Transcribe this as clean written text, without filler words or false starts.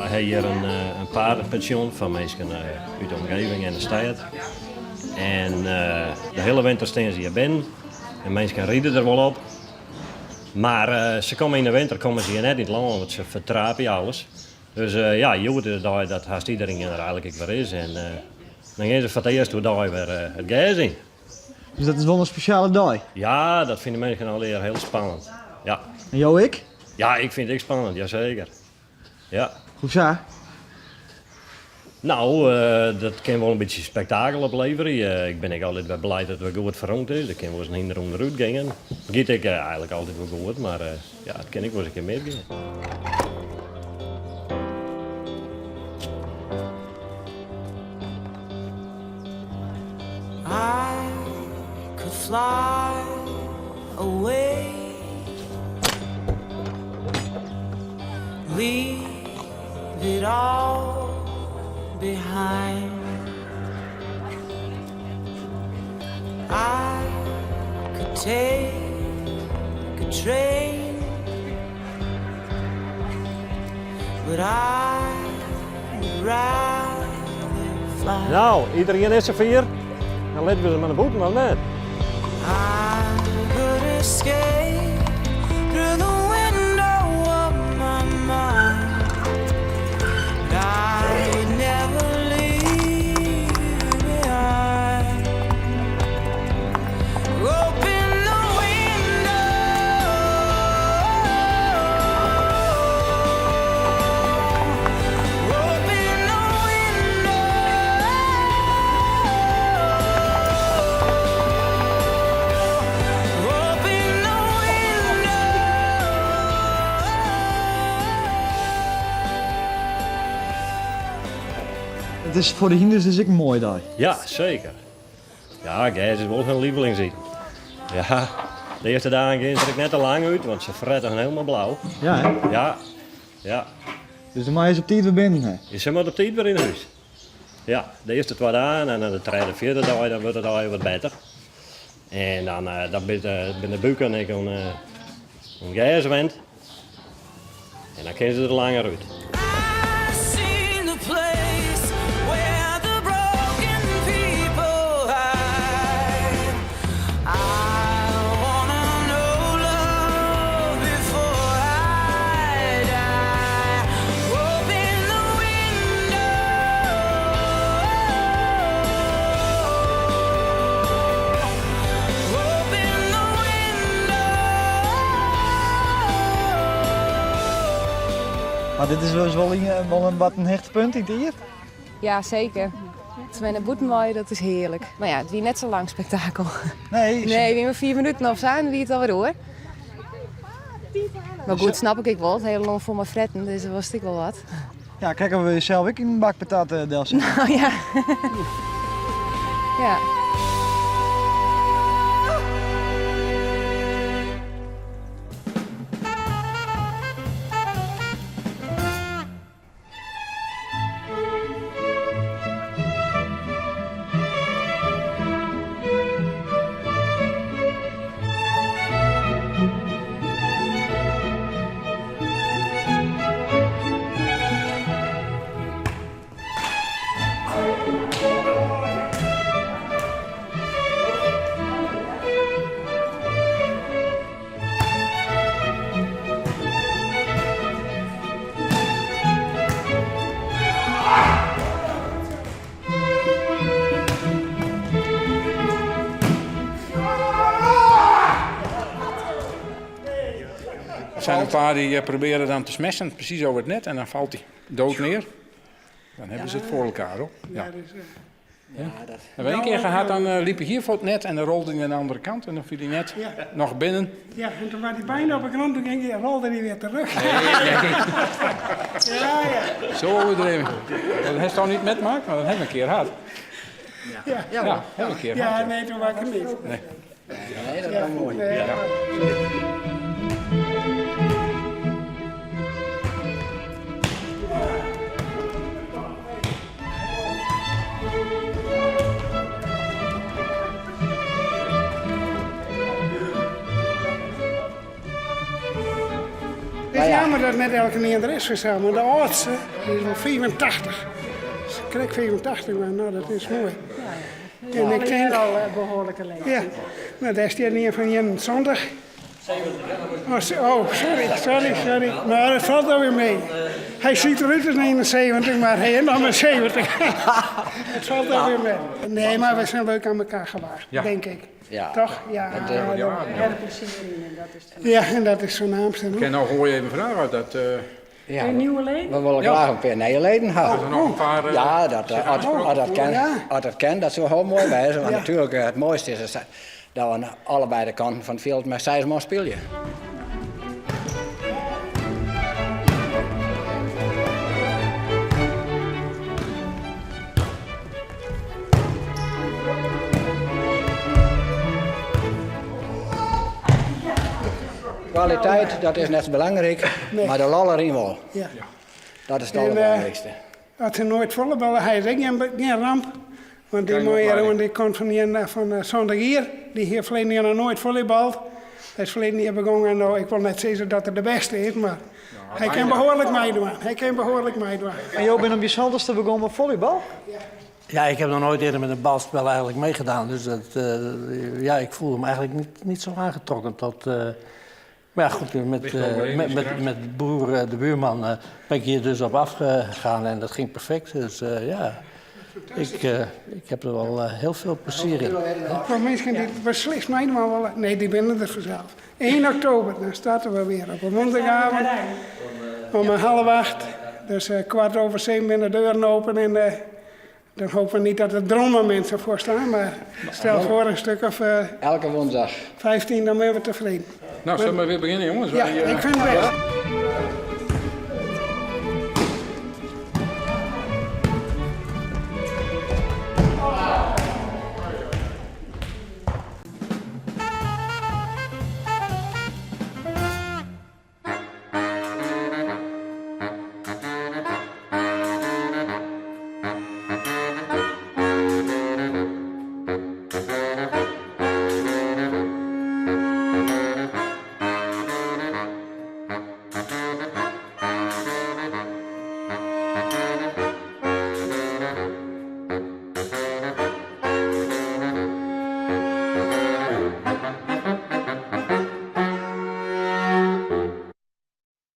hebben hier een paardenpension van mensen uit de omgeving en de stad. En de hele winter staan ze hier binnen. En mensen rijden er wel op. Maar ze komen in de winter komen ze hier net in het land, want ze vertrapen alles. Dus dat haast iedereen er eigenlijk weer is. En dan gaan ze voor het eerst weer het gas in. Dus dat is wel een speciale dag? Ja, dat vinden mensen al heel spannend. Ja. En jou ik? Ja, ik vind het echt spannend, jazeker. Ja. Hoezo? Nou, dat kan wel een beetje spektakel opleveren. Ik ben altijd wel blij dat het goed verrond is. Dat kan wel eens een hinder onderuit gaan. Dat gaat ik eigenlijk altijd wel goed, maar dat kan ik wel eens een keer meer gaan. I could fly away, leave it all behind. I could take a train, but I'd rather fly. Nou, iedereen is er vier. Dan letten we ze maar naar boeten, of net? I could escape through the window of my mind, but I'd never leave behind. Open the window, open the window. Het is voor de hinders dus ik een mooie dag. Ja, zeker. Ja, gas is wel hun lievelingsie. Ja, de eerste dagen gaan ze er net te lang uit, want ze fretten helemaal blauw. Ja, hè? Ja, ja. Dus de maar eens op tijd weer binnen, hè? Je zit maar op tijd weer in huis. Ja, de eerste 2 dagen en dan de tweede, vierde dag, dan wordt het al wat beter. En dan ben de buik en ik een gas wend. En dan kunnen ze er langer uit. I've seen the place where the broken people hide. I wanna know love before I die. Open the window, open the window. Maar dit is dus wel een hecht punt in het hier. Ja, zeker. Als we naar boeten waaien, dat is heerlijk. Maar ja, het is net zo lang spektakel. Nee, Nee, weer maar 4 minuten of zo en dan wie het alweer hoor. Maar goed, snap ik wel. Het hele long voor mijn fretten, dus dat was ik wel wat. Ja, kijk, we willen zelf ook in een bak patat delsen. Nou ja. Ja. Er zijn een paar die proberen dan te smessen, precies over het net, en dan valt hij dood neer. Dan hebben ze het voor elkaar, hoor. Ja. Ja. We hebben één keer gehad, dan liep hij hier voor het net en dan rolde hij naar de andere kant en dan viel hij net nog binnen. Ja, en toen was hij bijna op de grond, toen ging hij, rolde hij weer terug. Nee. Ja, ja. Zo overdreven. Dat heeft toch niet metgemaakt, maar dat hebben we een keer gehad. Ja, Ja, hebben we een keer gehad. ja, nee, toen was ik er niet. Nee. Nee, dat was mooi. Ja. Nou ja, jammer dat net elke niet er is verzameld. Maar de oudste, die is wel 85. Dus ik krijg 85, maar nou, dat is mooi. En ik denk al behoorlijke leeftijd. ja, nou, daar is die niet van 21. Oh, sorry. Maar het valt alweer mee. Hij ziet eruit als 71, maar hij is nog maar 70. Het valt alweer mee. Nee, maar we zijn leuk aan elkaar gewaagd, denk ik. Ja. Toch? Ja. Herpleziering en dat is het. Ja, en dat is zo'n naamste. Ik kan nou gewoon even vragen uit dat... Ja, Een nieuwe leden? we willen graag een paar nieuwe leden er hebben. nog een paar... Ja, als dat kan, dat zou heel mooi wezen. Want Ja. natuurlijk, het mooiste is dat we aan allebei de kanten van het veld met 6 man spelen. Kwaliteit, dat is net zo belangrijk, maar de lallerien wel. Ja. Dat is het En, allerbelangrijkste. Als hij nooit volleyballen, hij is ook geen ramp. Want die mooie jongen die komt van zondag hier. Die heeft verleden jaar nog nooit volleybald. Hij is verleden jaar begonnen en nou, ik wil net zeggen dat hij de beste is, maar hij kan behoorlijk meedoen. En jij bent op je zanderste begonnen met volleybal? Ja, ik heb nog nooit eerder met een balspel eigenlijk meegedaan. Dus ja, ik voelde me eigenlijk niet zo aangetrokken tot... maar ja, goed, met Boer, de buurman, ben ik hier dus op afgegaan en dat ging perfect. Dus ja, ik heb er wel heel veel plezier in. Voor mensen die beslist meedoen, maar wel... Nee, die binnen er vanzelf. 1 oktober, dan starten we weer op een woensdagavond. Om 7:30. Dus 7:15 ben de deuren open en... dan hopen we niet dat er dromen mensen voor staan, maar stel voor een stuk of Elke woensdag. 15, dan ben we tevreden. Nou, zullen we weer beginnen, jongens? Ja, ik vind het best.